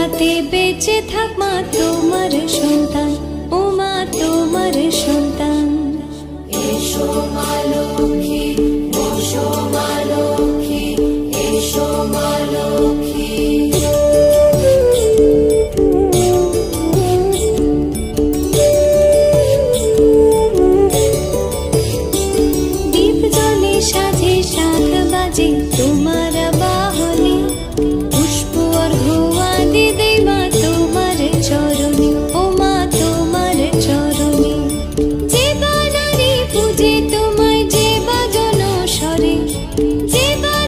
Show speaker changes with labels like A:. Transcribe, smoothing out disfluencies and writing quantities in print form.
A: যাতে বেঁচে থাক মা তোমার সন্তান, ও মা তোমার সন্তান। এসো মা লক্ষ্মী, বসো মা